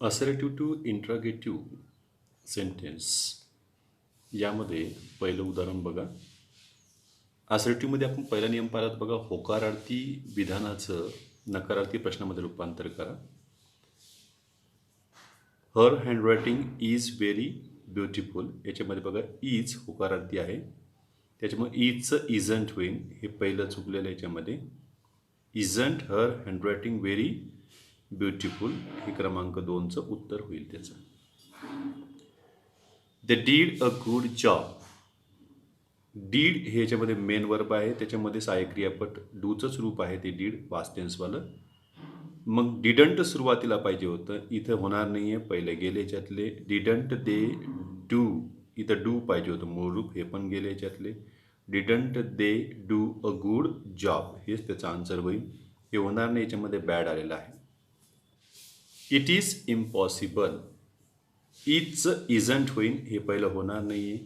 Assertive to interrogative sentence यामध्ये पहिलं उदाहरण बघा. असर्टिव्हमध्ये आपण पहिला नियम पाहिलात बघा. होकारार्थी विधानाचं नकारार्थी प्रश्नामध्ये रूपांतर करा. हर हँडरायटिंग इज व्हेरी ब्युटिफुल. याच्यामध्ये बघा इज होकारार्थी आहे, त्याच्यामुळे इजचं इजंट होईल. हे पहिलं चुकलेलं आहे याच्यामध्ये. Isn't her handwriting very beautiful हे क्रमांक 2चं उत्तर होईल त्याचं. They did a good job. Did हे याच्यामध्ये मेन वर्ब आहे, त्याच्यामध्ये सहाय्यक क्रियापद डूचंच रूप आहे ते डीड वास्तन्सवालं. मग डिडंट सुरुवातीला पाहिजे होतं, इथं होणार नाही आहे. पहिले गेले याच्यातले डिडंट दे डू, इथं डू पाहिजे होतं मूळ रूप, हे पण गेले याच्यातले. Didn't they do a good job हेच त्याचा आन्सर होईल. हे होणार नाही, याच्यामध्ये बॅड आलेलं आहे. It is impossible. इजचं इजंट होईल, हे पहिलं होणार नाही आहे.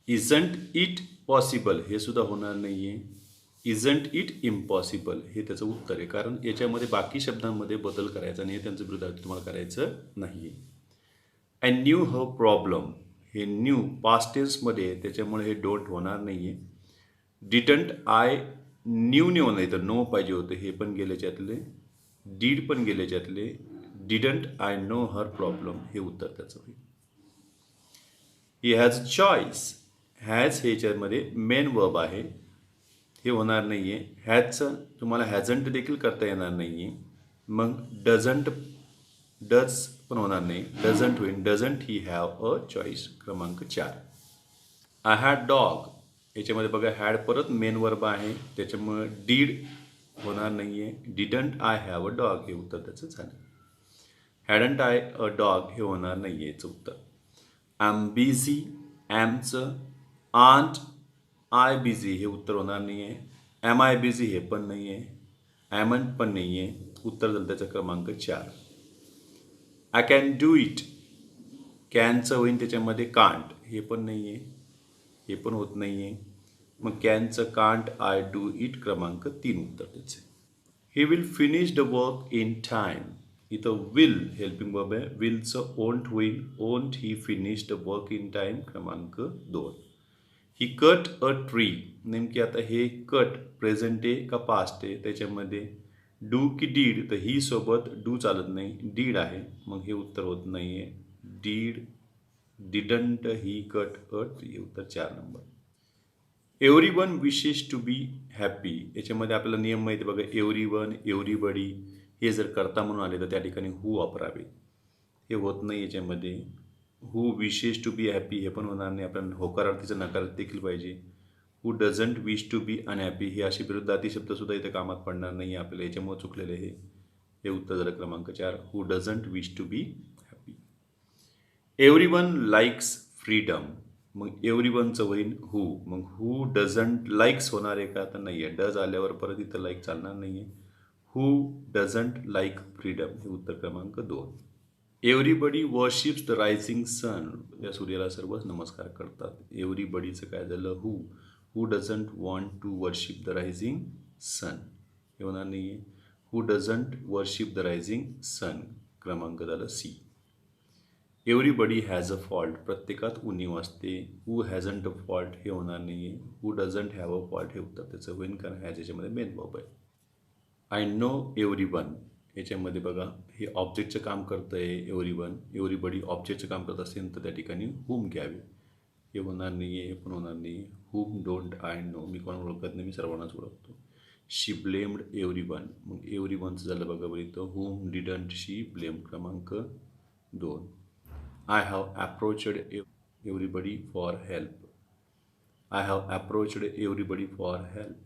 इजंट इट पॉसिबल हे सुद्धा होणार नाही आहे. इजंट इट इम्पॉसिबल हे त्याचं उत्तर आहे, कारण याच्यामध्ये बाकी शब्दांमध्ये बदल करायचा नाही, त्यांचं विरुद्धार्थी तुम्हाला करायचं नाही आहे. आय न्यू हर प्रॉब्लेम, हे न्यू पास्ट टेन्समध्ये आहे, त्याच्यामुळे हे डोंट होणार नाही आहे. डिडंट आय न्यू न्यू नाही तर नो पाहिजे होतं, हे पण गेले याच्यातले. डीड पण गेले याच्यातले. Didn't I know her problem हे उत्तर त्याचं होईल. He has choice. हॅज हे याच्यामध्ये मेन वर्ब आहे, हे होणार नाही आहे. हॅजचं तुम्हाला हॅझंट देखील करता येणार नाही आहे. मग डझंट डज पण होणार नाही, डझंट होईल. Doesn't he have a choice क्रमांक 4. आय हॅड डॉग, याच्यामध्ये बघा हॅड परत मेन वर्ब आहे, त्याच्यामुळं डीड होणार नाही आहे. Didn't I have a dog हे उत्तर त्याचं झालं. हॅडंट आय अ डॉग हे होणार नाही आहे याचं उत्तर. आय एम बिझी, ॲमचं आंट आय बिझी हे उत्तर होणार नाही आहे. ॲम आय बिझी हे पण नाही आहे. ॲमंट पण नाही आहे. उत्तर झालं त्याचा क्रमांक 4. I can do it. कॅनचं होईल त्याच्यामध्ये कांट हे पण नाही आहे, हे पण होत नाही आहे. मग कॅनचं कांट आय डू इट क्रमांक 3 उत्तर त्याचे. He will finish the work in time. इथं विल हेल्पिंग वर्ब आहे, विलचं ओंट होईल. Won't he finish the work in time क्रमांक 2. He cut a tree. नेमकी आता हे कट प्रेझेंट आहे का पास्ट आहे, त्याच्यामध्ये डू की डीड, तर ही सोबत डू चालत नाही, डीड आहे, मग हे उत्तर होत नाही आहे. Did didn't he cut a tree हे उत्तर 4 number. Everyone wishes to be happy. याच्यामध्ये आपल्याला नियम माहिती बघा. एव्हरीवन एव्हरीबडी हे जर करता म्हणून आले तर त्या ठिकाणी हू वापरावे, हे होत नाही याच्यामध्ये. हू विशेस टू बी हॅपी हे पण होणार नाही, आपल्याला होकारार्थीचं नकारार्थी देखील पाहिजे. Who doesn't wish to be unhappy हे असे विरुद्धार्थी शब्दसुद्धा इथे कामात पडणार नाही आपल्याला, याच्यामुळे चुकलेले हे उत्तर झालं क्रमांक 4. Who doesn't wish to be happy. Everyone likes freedom. मग एव्हरीवनचं होईल हू. मग हू डझंट लाईक्स होणार आहे का, तर नाही आहे. डज आल्यावर परत इथं लाईक चालणार नाही आहे. हू डझंट लाईक फ्रीडम हे उत्तर क्रमांक 2. Everybody worships the rising sun. या सूर्याला सर्वच नमस्कार करतात. एव्हरीबडीचं काय झालं who. Who doesn't want to worship the rising sun हे होणार नाही आहे. Who doesn't worship the rising sun क्रमांक झालं C. Everybody has a fault. प्रत्येकात उणीव असते. हू हॅझंट अ फॉल्ट हे होणार नाही आहे. Who doesn't have a fault हे उत्तर त्याचं होईल, कारण हॅज याच्यामध्ये मेन वर्ब आहे. आय नो एव्हरीवन याच्यामध्ये बघा हे ऑब्जेक्टचं काम करतं आहे. एव्हरीवन एव्हरीबडी ऑब्जेक्टचं काम करत असेल तर त्या ठिकाणी हुम घ्यावे, हे होणार नाही आहे, हे पण होणार नाही. हुम डोंट आय नो, मी कोणाला ओळखत नाही, मी सर्वांनाच ओळखतो. शी ब्लेम्ड एव्हरीवन. मग एव्हरीवनचं झालं बघा बरं इथं. हुम डिडंट शी ब्लेम क्रमांक 2. I have approached everybody for help. I have approached everybody for help.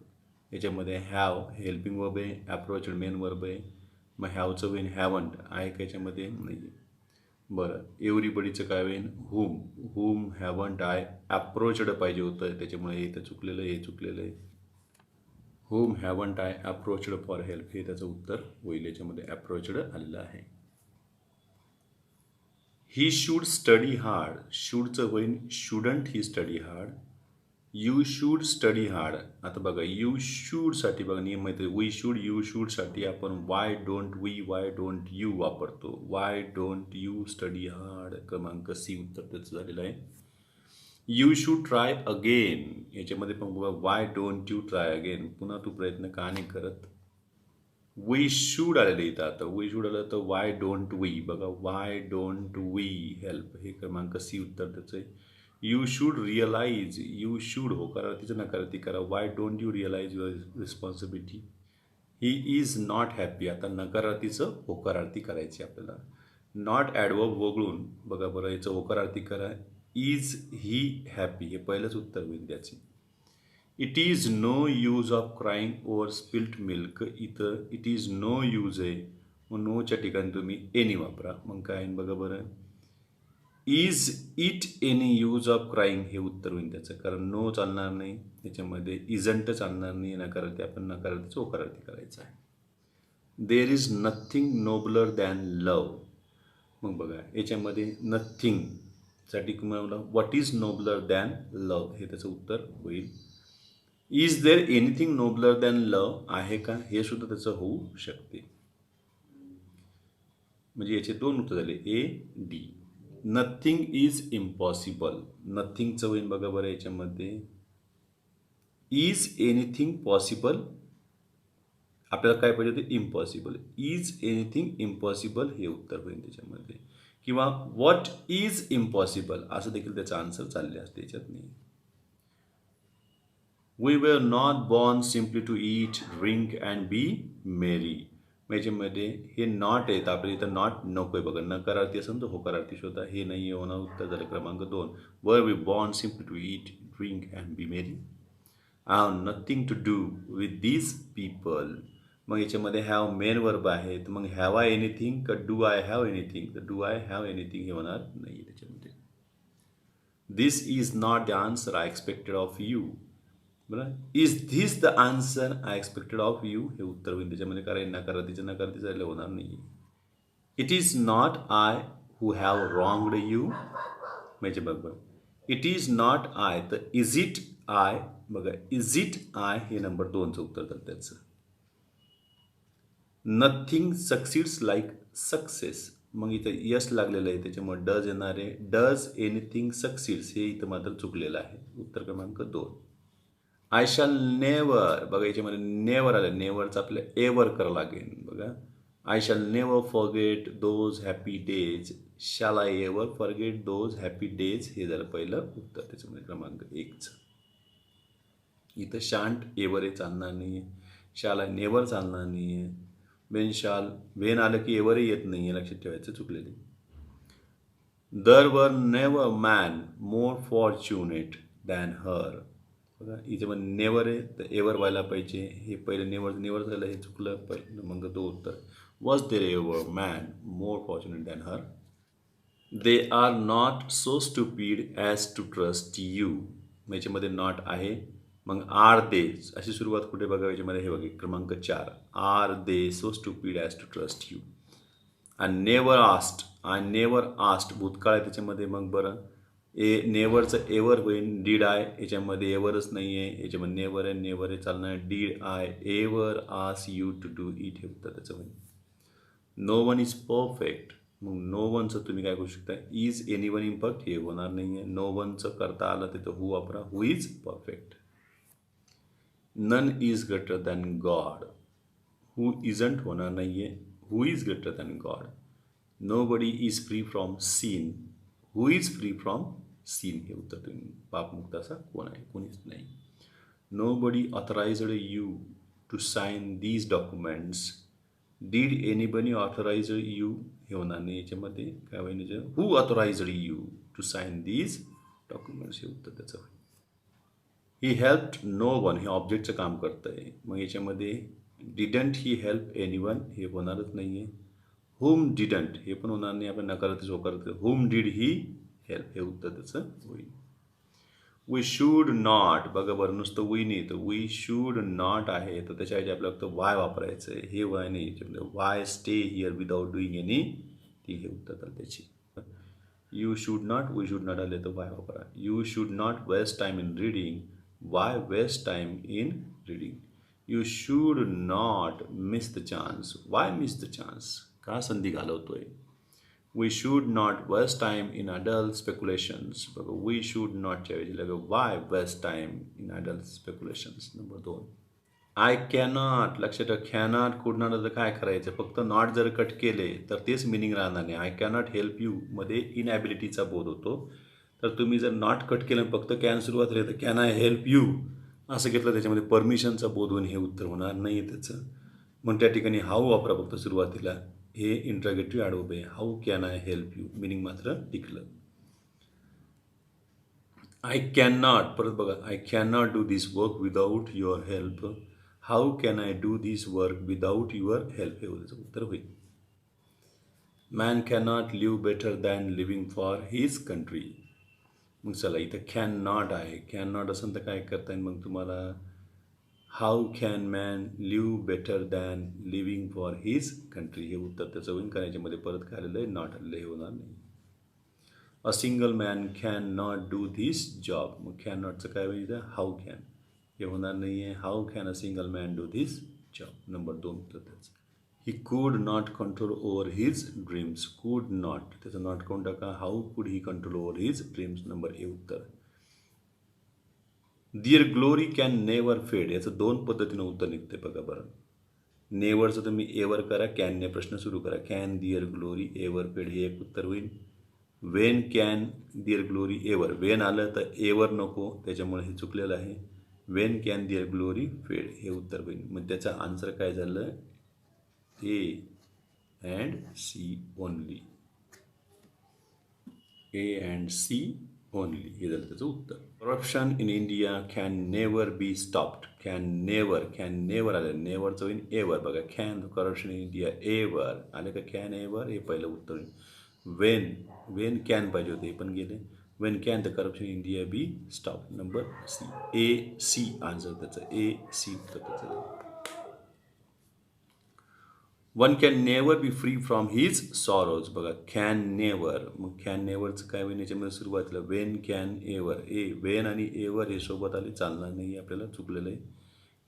याच्यामध्ये हॅव हेल्पिंग वर्ब आहे, अप्रोचड मेन वर्ब आहे. मग हॅवचं होईल हॅवंट, आहे का याच्यामध्ये नाही आहे. बरं एव्हरीबडीचं काय होईल हुम. हुम हॅवंट आय अप्रोचड पाहिजे होतं, त्याच्यामुळे हे इथं चुकलेलं आहे, हे चुकलेलं आहे. हुम हॅवंट आय अप्रोचड फॉर हेल्प हे त्याचं उत्तर होईल, याच्यामध्ये अप्रोचड आलेलं आहे. ही शूड स्टडी हार्ड. शूडचं होईल shouldn't he study hard. You should study hard. आता बघा यू शूडसाठी बघा नियम माहिती आहे. वी शूड यू शूडसाठी आपण वाय डोंट यू वापरतो. Y don't you study hard क्रमांक सी उत्तर त्याचं झालेलं आहे. यू शूड ट्राय अगेन याच्यामध्ये पण बघा why don't you try again पुन्हा तू प्रयत्न का नाही करत. वी शूड आलेलं इथं आता वी शूड आलं तर वाय डोंट वी बघा वाय डोंट वी हेल्प हे क्रमांक सी उत्तर त्याचं आहे. You should realise you should होकारार्थीचं नकारार्थी करा. Why don't you realise your responsibility. He is not happy आता नकारार्थीचं होकारार्थी करायची आपल्याला. नॉट ॲडवर्ब वगळून बघा बरं याचं होकारार्थी करा. इज ही हॅपी हे पहिलंच उत्तर होईल त्याचे. It is no use of crying over spilt milk इथं इट इज नो यूज आहे मग नोच्या ठिकाणी तुम्ही एनी वापरा. मग काय बघा बरं is it any use of crying हे उत्तर होईल त्याचं कारण नो चालणार नाही त्याच्यामध्ये इजंट चालणार नाही नकारार्थी आपण नकारार्थीचं होकारार्थी करायचं आहे. There is nothing nobler than love. मग बघा याच्यामध्ये नथिंगसाठी तुम्हाला what is nobler than love हे त्याचं उत्तर होईल. Is there anything nobler than love आहे का हे सुद्धा त्याचं होऊ शकते. म्हणजे याचे दोन उत्तर झाले A D. Nothing is impossible नथिंगचं होईल बघा बरं याच्यामध्ये इज एनिथिंग पॉसिबल आपल्याला काय पाहिजे होते इम्पॉसिबल. इज एनिथिंग इम्पॉसिबल हे उत्तर होईल त्याच्यामध्ये किंवा व्हॉट इज इम्पॉसिबल असं देखील त्याचा आन्सर चालले असते याच्यात नाही. We were not born simply to eat drink and be merry. याच्यामध्ये हे नॉट आहेत आपल्या इथं नॉट नको आहे बघा नकारार्थी असेल तर होकारार्थी शोधा. हे नाही होणार उत्तर झालं क्रमांक 2. Were we born simply to eat drink and be merry. I have nothing to do with these people. मग याच्यामध्ये हॅव मेन वर्ब आहे तर मग हॅव आय एनिथिंग का डू आय हॅव एनिथिंग तर डू आय हॅव एनिथिंग हे होणार नाही त्याच्यामध्ये. This is not the answer I expected of you. बरं is this the answer I expected of you हे उत्तर होईल त्याच्यामध्ये कारण नकारार्थीचं झालं होणार नाही. It is not I who have wronged you म्हणजे बघ इट इज नॉट आय तर इज इट आय बघा इज इट आय हे नंबर 2चं उत्तर झालं त्याचं. नथिंग सक्सीड्स लाईक सक्सेस मग इथं यस लागलेलं आहे त्याच्यामुळे डज येणार आहे. डज एनिथिंग सक्सीड्स हे इथं मात्र चुकलेलं आहे उत्तर क्रमांक 2. आय शॅल नेवर बघा याच्यामध्ये नेवर आलं नेवरचं आपल्या एवर करावं लागेल बघा. I shall never forget those happy days. Shall I ever forget those happy days हे झालं पहिलं उत्तर त्याच्यामध्ये क्रमांक 1चं. इथं शांट एवर हे चालणार नाही आहे. शॅल आय नेवर चालणार नाही आहे. वेन शाल वेन आलं की एवरही येत नाही आहे लक्षात ठेवायचं चुकलेले. There were never man more fortunate than her बघा इथं नेवर आहे तर एवर व्हायला पाहिजे हे पहिलं नेवर झालं हे चुकलं पहिलं मग 2 उत्तर. Was there ever man more fortunate than her. They are not so stupid as to trust you याच्यामध्ये नॉट आहे मग आर दे अशी सुरुवात कुठे बघा याच्यामध्ये हे बघा क्रमांक 4. Are they so stupid as to trust you. I never asked भूतकाळ आहे त्याच्यामध्ये मग बरं नेवरचं एवर होईल. डीड आय याच्यामध्ये एवरच नाही आहे याच्यामध्ये नेवर आहे चालणार. Did I ever ask you to do it हे उत्तर त्याचं होईल. नो वन इज परफेक्ट मग नो वनचं तुम्ही काय करू शकता इज एनी वन इम्परफेक्ट हे होणार नाही आहे. नो वनचं करता आलं तिथं हू वापरा who is perfect. None is greater than God who isn't होणार नाही आहे who is greater than God. Nobody is free from sin who is free from sin हे उत्तर तुम्ही पापमुक्त असा कोण आहे कोणीच नाही. Nobody authorised you to sign these documents. Did anybody authorised you हे होणार नाही याच्यामध्ये काय होईल who authorised you to sign these documents हे उत्तर त्याचं होईल. ही हेल्प्ड नो वन हे ऑब्जेक्टचं काम करतं आहे मग याच्यामध्ये didn't he help any one हे होणारच नाही आहे. हुम डिडंट हे पण होणार नाही आपण नकारार्थीच होकारत हुम डीड ही हेल्प हे उत्तर त्याचं होईल. वी शूड नॉट बघा बरं नुसतं वी नाही तर वी शूड नॉट आहे तर त्याच्याऐवजी आपल्याला फक्त वाय वापरायचं आहे हे वाय नाही याच्यामध्ये why stay here without doing anything हे उत्तर तर त्याची. You should not we should not आले तर वाय वापरा. You should not waste time in reading why waste time in reading. You should not miss the chance. Why miss the chance? का संधी घालवतोय? We should not waste time in adult speculations. बघा, we should नॉटच्या ऐवजी लगे why waste time in adult speculations. Number 2. I cannot. लक्षात ठेवा, cannot कुड नॉट आता काय करायचं? फक्त नॉट जर कट केले तर तेच मिनिंग राहणार नाही. आय कॅनॉट हेल्प यू मध्ये इनॅबिलिटीचा बोध होतो. तर तुम्ही जर नॉट कट केलं फक्त कॅन सुरुवात राहील तर कॅन आय हेल्प यू असं घेतलं, त्याच्यामध्ये परमिशनचा बोध होऊन हे उत्तर होणार नाही आहे त्याचं. मग त्या ठिकाणी हाऊ वापरा फक्त सुरुवातीला. हे इंट्रॅगेटिव्ह ॲडवर्ब आहे. How can I help you, meaning मात्र टिकलं. I can not. परत बघा, I can not do this work without your help. How can I do this work without your help, हे त्याचं उत्तर होईल. Man can not live better than living for his country. मग चला, इथं can not आहे. कॅन नॉट असेल तर काय करता येईल मग तुम्हाला? How can man leave better than living for his country, हे उत्तर त्याचं होईल. कारण याच्यामध्ये परत काय आलेलं आहे? नॉट आलेलं, हे होणार नाही. A single man can not do this job. मग कॅन नॉटचं काय होईल? हाऊ कॅन, हे होणार नाही आहे. How can a single man do this job. Number 2 उत्तर त्याचं. He could not control over his dreams. Could not, त्याचं नॉट काउंट टाका. How could he control over his dreams. Number A उत्तर. Dear glory can never फेड. याचं 2 पद्धतीनं उत्तर निघते बघा बरं. नेवरचं तुम्ही एवर करा, कॅनने प्रश्न सुरू करा. कॅन दिअर ग्लोरी एवर फेड, हे एक उत्तर होईल. When can their glory ever, when आलं तर एवर नको, त्याच्यामुळे हे चुकलेलं आहे. वेन कॅन दिअर ग्लोरी फेड, हे उत्तर होईल. मग त्याचा आन्सर काय झालं? A and C only. A and C only, हे झालं त्याचं उत्तर. Corruption in India can never be stopped. Can never आलं, नेवरचं होईल एवर. बघा, can corruption in India ever आलं का? कॅन एवर, हे पहिलं उत्तर होईल. वेन कॅन पाहिजे होते, हे पण गेले. When can the corruption in India be stop. Number C, A C answer त्याचं. ए सी उत्तर त्याचं. One can never be free from his sorrows. बघा, कॅन नेवर, मग कॅन नेवरचं काय होईल याच्यामध्ये? सुरुवातीला वेन कॅन एवर, वेन आणि एवर हे सोबत आले, चालणार नाही, आपल्याला चुकलेलं आहे.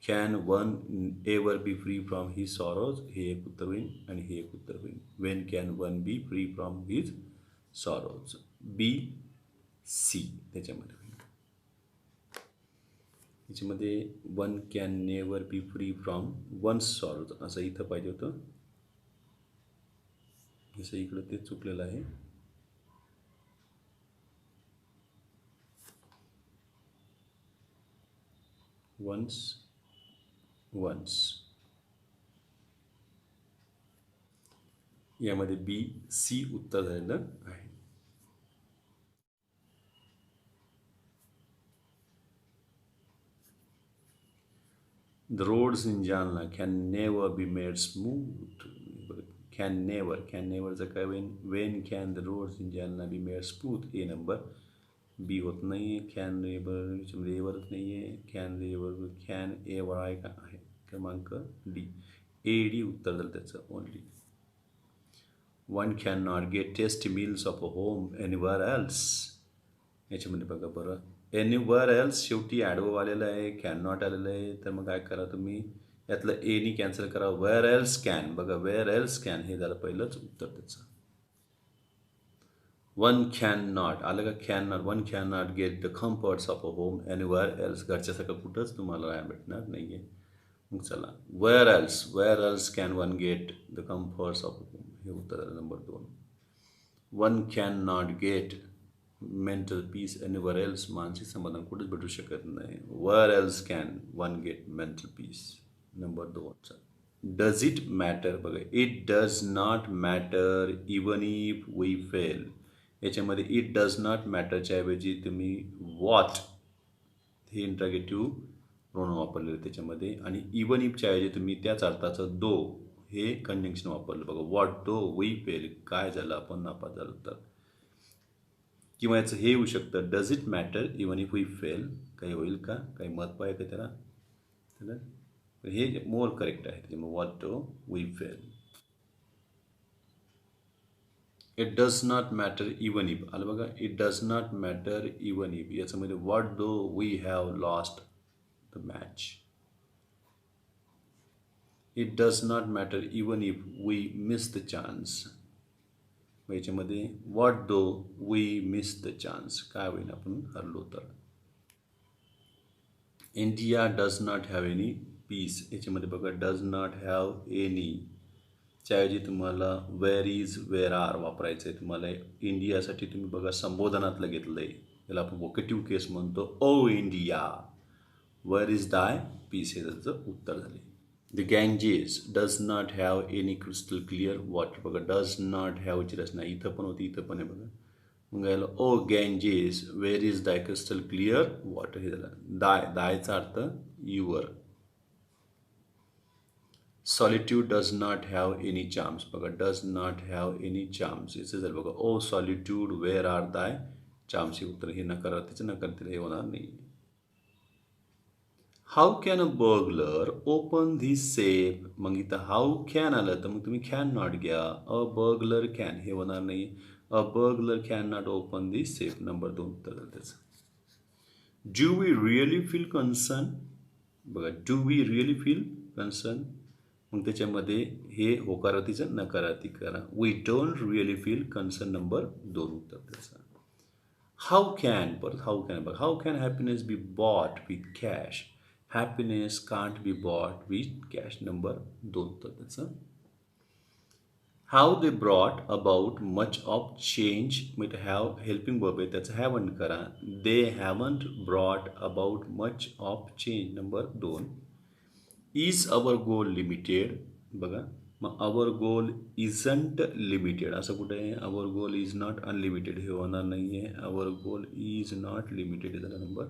Can one ever be free from his sorrows, हे एक उत्तर होईल. आणि हे एक उत्तर होईल. When can one be free from his sorrows. B C त्याच्यामध्ये होईल. याच्यामध्ये one can never be free from one sorrows असं इथं पाहिजे होतं, जसं इकडं ते चुकलेलं आहे. वन्स यामध्ये बी सी उत्तर झालेलं आहे. The roads in Jalna can never be made smooth. Can नेवरचं काय होईल? When can the roads in Jalna be made smooth. A number. B होत नाही आहे. कॅन नेवर, याच्यामध्ये एवरच नाही आहे. कॅन एवर आहे का? आहे. क्रमांक डी, ए डी उत्तर झालं त्याचं only. One can not gate tasty meals of a home anywhere else. याच्यामध्ये बघा बरं, एनिवर एल्स शेवटी ॲडवर्ब आलेलं आहे, कॅन नॉट आलेलं आहे. तर मग काय करा तुम्ही? यातलं एनी कॅन्सल करा. Where else can. बघा, वेअर एल्स कॅन, हे झालं पहिलंच उत्तर त्याचं. वन कॅन नॉट आलं का? Can not, one can not get the comforts of a home anywhere else. घरच्यासारखं कुठंच तुम्हाला राहायला भेटणार नाही आहे. मग चला, where else can one get the comforts of a home, हे उत्तर झालं number 2. One can not get mental peace anywhere else. मानसिक समाधान कुठेच भेटू शकत नाही. Where else can one get mental peace. Number 2. Does it matter. बघा, it does not matter even if we fail. याच्यामध्ये इट डज नॉट मॅटरच्या ऐवजी तुम्ही वॉट हे इंट्रॅगेटिव्ह प्रोनाउन वापरलेलं त्याच्यामध्ये. आणि इवन इफच्या ऐवजी तुम्ही त्याच अर्थाचं दो हे कंजंक्शन वापरलं. बघा, वॉट दो वी फेल, काय झालं आपण नापास झालं तर. किंवा याचं हे येऊ शकतं, does it matter even if we fail. काही होईल का? काही मत पाहिजे का त्याला? हे मोर करेक्ट आहे. त्याच्यामुळे what do we fail. It does not matter even if. आलं बघा, it does not matter even if याच्यामध्ये what though we have lost the match. It does not matter even if we miss the chance. याच्यामध्ये what though we miss the chance, काय होईल आपण हरलो तर. India does not have any peace. याच्यामध्ये बघा does not have any त्याऐवजी तुम्हाला वेअर इज वेअर आर वापरायचं आहे. तुम्हाला इंडियासाठी तुम्ही बघा संबोधनातलं घेतलं आहे, त्याला आपण वोकेटिव्ह केस म्हणतो. O India, where is thy peace, हे त्याचं उत्तर झाले. The Ganges does not have any crystal clear water. बघा डज नॉट हॅवची रचना इथं पण होती, इथं पण आहे बघा. मग याला O Ganges where is thy crystal clear water, हे झालं. दायचा अर्थ your. Solitude does not have any charms. बघा does not have any charms याचं झालं बघा. ओ सॉलिट्यूड वेअर आर दाय चार्म्स, हे उत्तर. हे नकारार्थीचं नकारार्थीला हे होणार नाही. How can a burglar open this safe. मग इथं हाऊ कॅन आलं तर मग तुम्ही कॅन नॉट घ्या. अ बर्गलर कॅन हे होणार नाही. A burglar can not open this safe, number 2 उत्तर झालं त्याचं. Do we really feel concern. बघा do we really feel concern, मग त्याच्यामध्ये हे होकारार्थीचं नकारार्थी करा. We don't really feel concern, number 2 उत्तर त्याचं. हाऊ कॅन, परत हाऊ कॅन बघा. How can happiness be bought with cash. Happiness can't be bought with cash, number 2 उत्तर त्याचं. How they brought about much of change, म्हणजे have helping verb आहे त्याचं haven't करा. They haven't brought about much of change, number 2. Is our goal limited. बघा मग our goal isn't limited असं कुठे आहे. Our goal is not unlimited, हे होणार नाही आहे. Our goal is not limited झाला number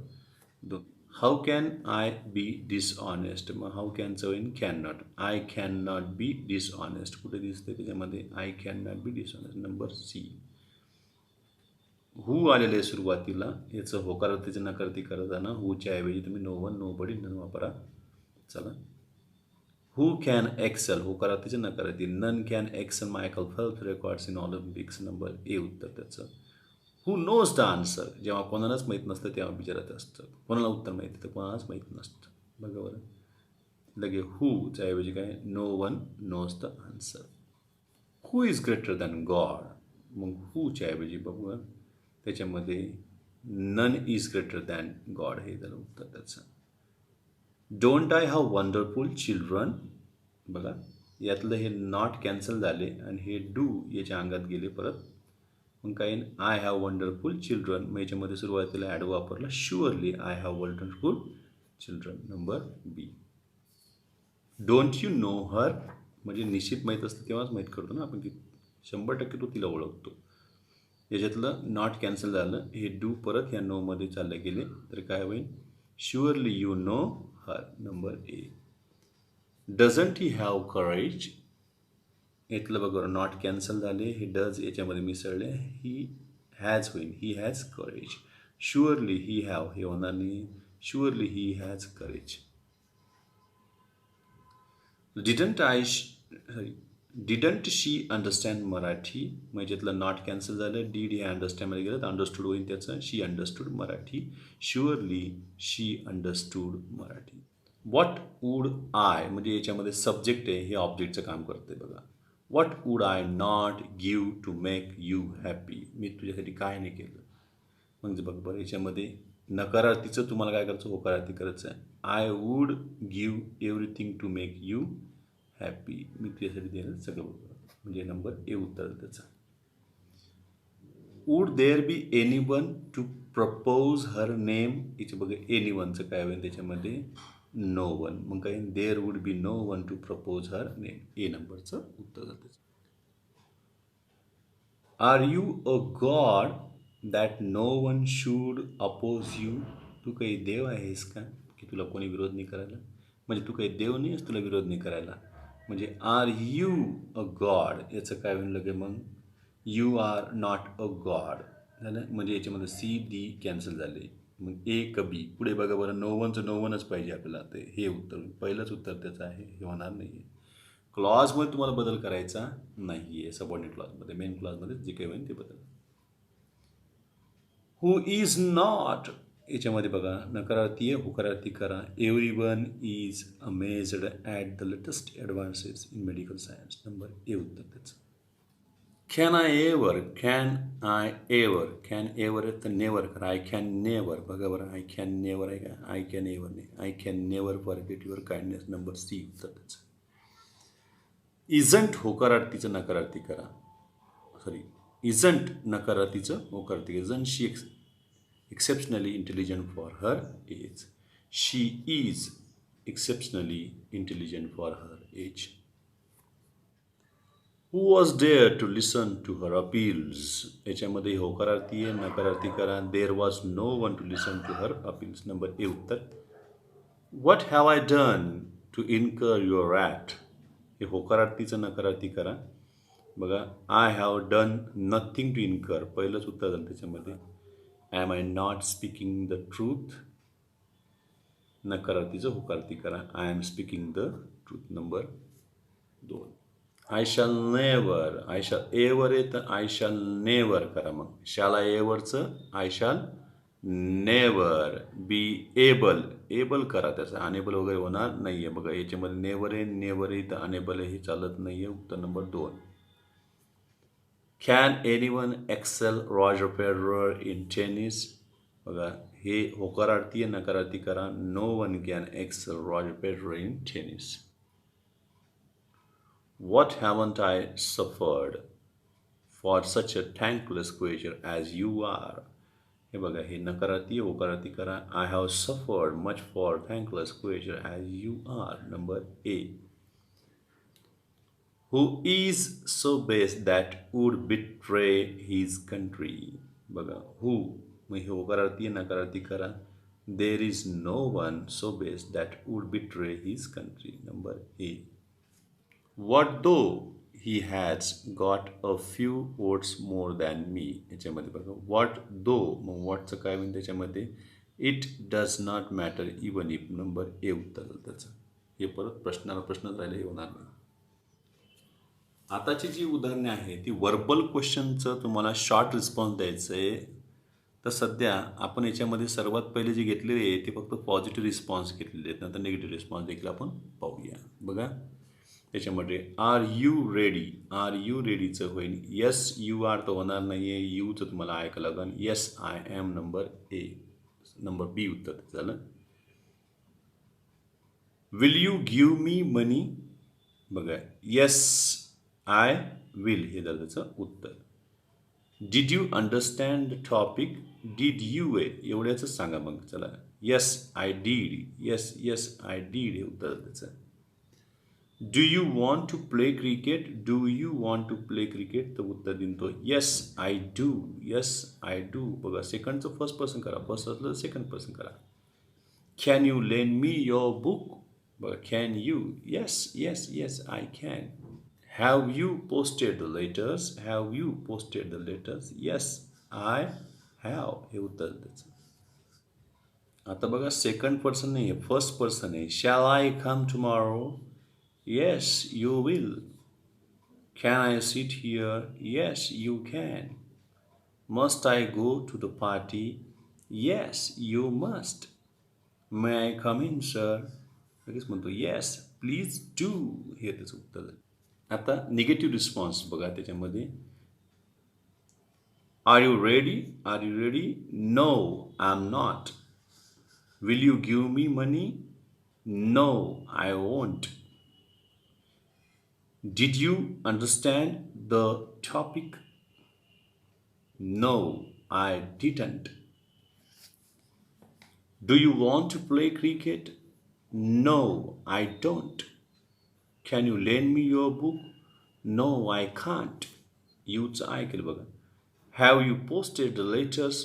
2. How can I be dishonest. मग हाऊ कॅनचं होईन can not. I can not be dishonest कुठे दिसते त्याच्यामध्ये. I can not be dishonest, number C. Who आलेलं आहे सुरुवातीला, याचं होकारार्थीचं नकारार्थी करताना हूच्या ऐवजी तुम्ही no one nobody none वापरा. चला. हू कॅन एक्सेल होकारार्थीचं नकारार्थी. None can excel Michael Phelps records in Olympics, number A उत्तर त्याचं. Who knows the answer. जेव्हा कोणालाच माहीत नसतं तेव्हा विचारत असतं. कोणाला उत्तर माहिती तर कोणालाच माहीत नसतं. बघा बरं लगे हूच्या ऐवजी काय no one knows the answer. Who is greater than God. मग हूच्या ऐवजी बघूया त्याच्यामध्ये none is greater than God, हे झालं उत्तर त्याचं. Don't I have wonderful children. बघा यातलं हे नॉट कॅन्सल झाले आणि हे डू याच्या अंगात गेले परत. मग काही आय हॅव वंडरफुल चिल्ड्रन, मग याच्यामध्ये सुरुवातीला ॲड वापरला. Surely I have wonderful children, number B. Don't you know her, म्हणजे निश्चित माहीत असतं तेव्हाच माहीत करतो ना आपण की 100% तो तिला ओळखतो. याच्यातलं नॉट कॅन्सल झालं, हे डू परत ह्या नोमध्ये चालले गेले तर काय होईल. Surely you know her, number A. Doesn't he have courage. यातलं बघा नॉट कॅन्सल झाले, हे डज याच्यामध्ये मिसळले. ही हॅज होईल. He has courage. Surely he have हे होणार नाही. Surely he has courage. Didn't she understand Marathi, मग याच्यातलं नॉट कॅन्सल झालं. डीड हे अंडरस्टँडमध्ये गेलं तर अंडरस्टूड होईल त्याचं. She understood Marathi. Surely she understood Marathi. What would I, म्हणजे याच्यामध्ये सब्जेक्ट आहे, हे ऑब्जेक्टचं काम करते बघा. What would I not give to make you happy. मी तुझ्यासाठी काय नाही केलं. म्हणजे बघ बरं याच्यामध्ये नकारार्थीचं तुम्हाला काय करायचं, होकारार्थी करायचं आहे. I would give everything to make you happy. मी तुझ्यासाठी द्यायला सगळं बरोबर, म्हणजे नंबर ए उत्तर त्याचा. Would there be any one to propose her name. याचं बघा एनी वनचं काय होईल त्याच्यामध्ये नो वन. मग काय there would be no one to propose her name, A नंबरचं उत्तर जातं. Are you a god that no one should oppose you. तू काही देव आहेस का की तुला कोणी विरोध नाही करायला. म्हणजे तू काही देव नाही आहेस तुला विरोध नाही करायला. म्हणजे आर यू अ गॉड याचं काय होईल लगे मग you are not a god झालं. म्हणजे याच्यामध्ये सी डी कॅन्सल झाले. मग ए क बी पुढे बघा बरं नो वनचं नो वनच पाहिजे आपल्याला. ते हे उत्तर पहिलंच उत्तर त्याचं आहे, हे होणार नाही आहे. क्लॉजमध्ये तुम्हाला बदल करायचा नाही आहे. सबऑर्डिनेट क्लॉजमध्ये, मेन क्लॉजमध्ये जे काही होईल ते बदल. हू इज नॉट याच्यामध्ये बघा नकारार्थी आहे, होकारार्थी करा. Everyone is amazed at the latest advances in medical science. Number A उत्तर त्याचं. Can I ever, can I ever, can ever तर नेवर करा. आय कॅन नेवर बघा बरं, आय कॅन नेवर आहे का, आय कॅन एवर नाही, I can never forget your kindness. Number C उत्तर त्याचं. इजंट होकारार्थीचं नकारार्थी करा. सॉरी, इजंट नकारार्थीचं होकारार्थी. Isn't she exceptionally intelligent for her age. She is exceptionally intelligent for her age. Who was there to listen to her appeals? याच्यामध्ये होकारार्थी आहे, नकारार्थी करा. There was no one to listen to her appeals. Number A उत्तर. What have I done to incur your wrath? हे होकारार्थीचं नकारार्थी करा. बघा, I have done nothing to incur. पहिलंच उत्तर झालं त्याच्यामध्ये. Am I not speaking the truth? नकारार्थीचं होकारार्थी करा. I am speaking the truth. Number 2. I shall never, I shall ever आहे तर I shall never करा. मग shall I everचं I shall never be able, able करा. त्याचा अनेबल वगैरे होणार नाही आहे. बघा याच्यामध्ये नेवर आहे, नेवर आहे तर अनेबल आहे, हे चालत नाही आहे. उत्तर number 2. Can anyone excel Roger Federer in tennis? बघा हे होकारार्थी आहे, नकारार्थी करा. No one can excel Roger Federer in tennis. What haven't I suffered for such a thankless creature as you are? हे बघा हे नकारार्थी आहे, होकारार्थी करा. I have suffered much for thankless creature as you are. Number A. Who is so base that would betray his country? बघा who मग हे होकारार्थी आहे, नकारार्थी करा. There is no one so base that would betray his country. Number A. What though he has got a few votes more than me? याच्यामध्ये बघा what though मग whatचं काय होईल त्याच्यामध्ये. It does not matter even if. Number A उत्तर त्याचं. हे परत प्रश्नच राहिले, हे होणार नाही. आताची जी उदाहरणे आहेत ती वर्बल क्वेश्चनचं तुम्हाला शॉर्ट रिस्पॉन्स द्यायचं आहे. तर सध्या आपण याच्यामध्ये सर्वात पहिले जे घेतलेले आहे ते फक्त पॉझिटिव्ह रिस्पॉन्स घेतलेले आहेत. नंतर निगेटिव्ह रिस्पॉन्स देखील आपण पाहूया. बघा त्याच्यामध्ये are you ready, are you रेडीचं होईल येस यू आर तर होणार नाही आहे. यूचं तुम्हाला ऐकायला लागेल. Yes I am. Number A. Number B उत्तर झालं. Will you give me money? बघा येस आय विल हे झालं त्याचं उत्तर. Did you understand the topic? Did you आहे एवढ्याच सांगा मग. चला yes I did, yes yes I did हे उत्तर त्याचं. Do you want to play cricket? Do you want to play cricket तर उत्तर देईन तो yes I do, yes I do. बघा सेकंडचं फर्स्ट पर्सन करा, फर्स्ट असलं तर सेकंड पर्सन करा. Can you lend me your book? बघा can you, yes yes yes I can. Have you posted the letters? Have you posted the letters? Yes, I have. हे उत्तर त्याचं. आता बघा सेकंड पर्सन नाही आहे, फर्स्ट पर्सन आहे. Shall I come tomorrow? Yes, you will. Can I sit here? Yes, you can. Must I go to the party? Yes, you must. May I come in, sir? लगेच म्हणतो yes, please do. हे त्याचं उत्तर आहे. आता negative response बघा त्याच्यामध्ये. Are you ready? Are you ready? No I am not. Will you give me money? No I won't. Did you understand the topic? No I didn't. Do you want to play cricket? No I don't. Can you lend me your book? No, I can't. Youचं ऐकेल बघा. Have you posted the letters?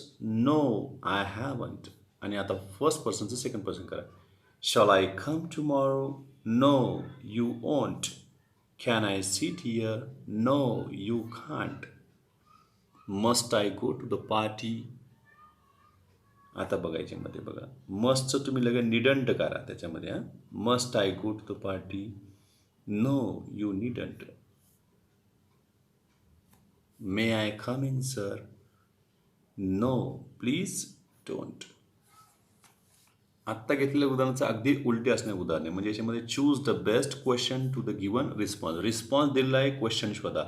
No, I haven't. आणि आता first पर्सनचं second person करा. Shall I come tomorrow? No, you won't. Can I sit here? No, you can't. Must I go to the party? आता बघा याच्यामध्ये बघा मस्टचं तुम्ही लगेच needn't करा त्याच्यामध्ये. Must I go to the party? No you needn't. May I come in sir. No please don't. आत्ता घेतलेल्या उदाहरणाचं अगदी उलटे असणे उदाहरणे म्हणजे याच्यामध्ये choose the best question to the given response. Response दिलेला आहे, क्वेश्चन शोधा.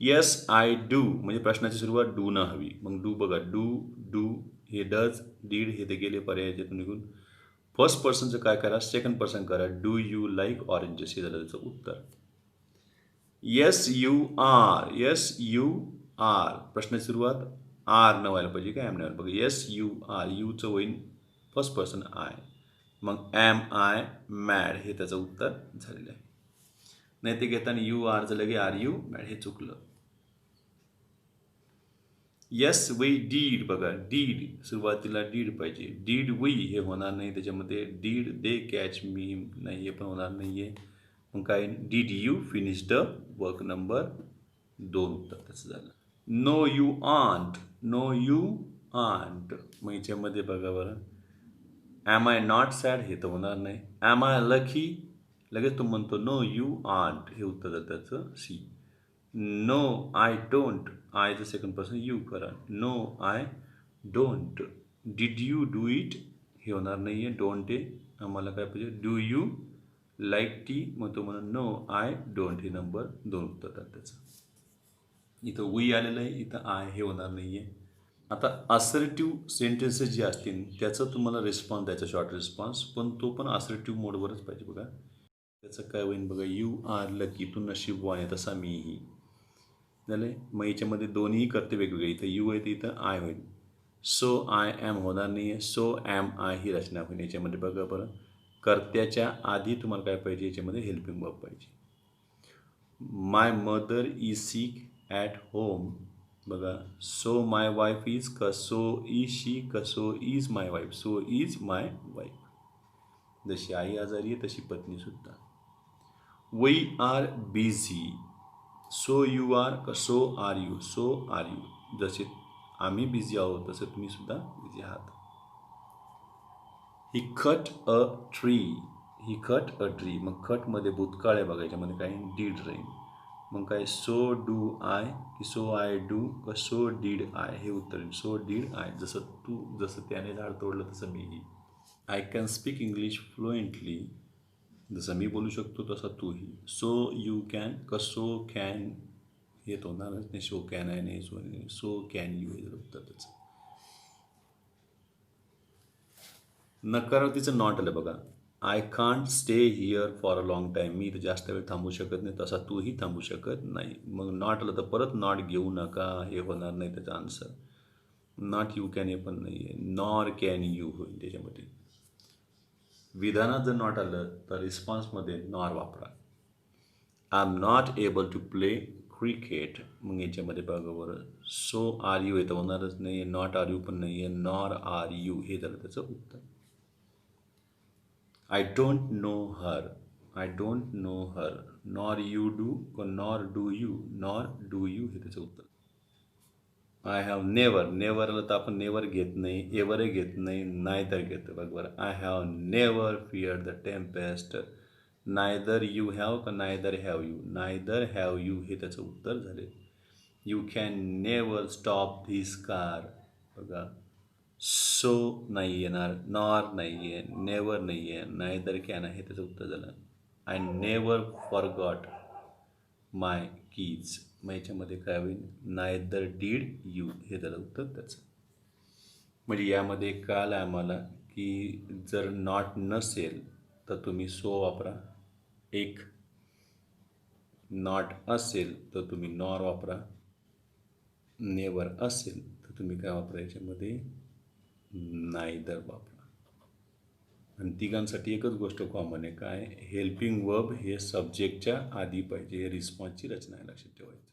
येस आय डू म्हणजे प्रश्नाची सुरुवात डू न हवी. मग डू बघा, डू डू हे डज डीड हे ते गेले पर्याय याच्यातून निघून. फर्स्ट पर्सनचं काय करा, सेकंड पर्सन करा. डू यू लाईक ऑरेंजेस हे झालं त्याचं उत्तर. Yes you are. Yes you are प्रश्नाची सुरुवात आर न व्हायला पाहिजे काय, एम न व्हायला पाहिजे. येस यू आर यूचं होईन फर्स्ट पर्सन आय. मग ॲम आय मॅड हे त्याचं उत्तर झालेलं आहे. नाही ते घेताना यू आरचं लगे आर यू मॅड हे चुकलं. येस वी डीड बघा, डीड सुरुवातीला डीड पाहिजे. डीड वी हे होणार नाही त्याच्यामध्ये. डीड दे कॅच मी नाही हे पण होणार नाही आहे. मग काय, did you finish the work number 2 उत्तर त्याचं झालं. No you aren't. No you aren't मग याच्यामध्ये बघा बरं, ॲम आय नॉट सॅड हे तर होणार नाही. ॲम आय लकी लगेच तो म्हणतो नो यू आंट हे उत्तर झालं त्याचं सी. नो आय डोंट आयचं सेकंड पर्सन यू करा. No I don't. Did you do it हे होणार नाही आहे, डोंट आहे. आम्हाला काय पाहिजे, डू यू लाईक टी मग तो म्हणून नो आय डोंट हे नंबर 2 उत्तर त्याचं. इथं वी आलेलं आहे, इथं आय हे होणार नाही आहे. आता असर्टिव्ह सेंटेन्सेस जे असतील त्याचं तुम्हाला रिस्पॉन्स द्यायचा, शॉर्ट रिस्पॉन्स, पण तो पण असर्टिव्ह मोडवरच पाहिजे बघा. त्याचं काय होईल बघा, यू आर लकी तू नशीबवान आहे तसा मीही झाले. मग याच्यामध्ये दोन्ही करते वेगवेगळे, इथं यू आहे तर इथं आय होईल. सो आय ॲम होणार नाही आहे, सो ॲम आय ही रचना होईल. याच्यामध्ये बघा बरं, कर्त्याच्या आधी तुम्हाला काय पाहिजे, याच्यामध्ये हेल्पिंग वर्ब पाहिजे. My mother is sick at home बघा. सो माय वाईफ इज का, सो इज शी का, so is my wife, so is my wife. जशी आई आजारी आहे तशी पत्नीसुद्धा. We are busy. So you are का, so are you, so are you. जसे आम्ही बिझी आहोत तसं तुम्ही सुद्धा बिझी आहात. He cut a tree. He cut a tree मग कटमध्ये भूतकाळ आहे बघा, याच्यामध्ये काही डीड राहील. मग काय, सो डू आय की सो आय डू का सो डीड आय हे उत्तर येईल. So did I. जसं त्याने झाड तोडलं तसं मीही. I can speak English fluently जसं मी बोलू शकतो तसा तूही. सो यू कॅन का सो कॅन हे तो होणारच नाही, सो कॅन आहे नाही, सो कॅन यू हे उत्तर त्याचं. नकारार्थीचं नॉट आलं बघा. I can't stay here for a long time मी इथं जास्त वेळ थांबू शकत नाही तसा तूही थांबू शकत नाही. मग नॉट आलं तर परत नॉट घेऊ नका हे होणार नाही त्याचा आन्सर. नॉट यू कॅन हे पण नाही आहे, नॉर कॅन यू होईल त्याच्यामध्ये. विधानात जर नॉट आलं तर रिस्पॉन्समध्ये नॉर वापरा. I am not able to play cricket मग याच्यामध्ये बघा बरं, सो आर यू येतं होणारच नाही आहे, नॉट आर यू पण नाही आहे, नॉर आर यू हे झालं त्याचं उत्तर. I don't know her. I don't know her. Nor you do nor do you, nor do you हे त्याचं उत्तर. I have never. नेवर आलं तर आपण नेवर घेत नाही, एवरही घेत नाही, नायदर घेतो बघ बरं. I have never fear the tempest. Neither you have का neither have you, neither have you हे त्याचं उत्तर झाले. You can never stop this car बघा. सो नाही येणार, नॉर नाही आहे, नेवर नाही आहे, नायदर कॅन आहे त्याचं उत्तर झालं. I never forgot my keys मग याच्यामध्ये काय होईल, नायदर डीड यू हे झालं उत्तर त्याचं. म्हणजे यामध्ये कळालं आम्हाला की जर नॉट नसेल तर तुम्ही सो वापरा. एक नॉट असेल तर तुम्ही नॉर वापरा. नेवर असेल तर तुम्ही काय वापरा, याच्यामध्ये नायदर वापरा. आणि तिघांसाठी एकच गोष्ट कॉमन आहे, काय, हेल्पिंग वर्ब हे सब्जेक्टच्या आधी पाहिजे. हे रिस्पॉन्सची रचना आहे, लक्षात ठेवायचं.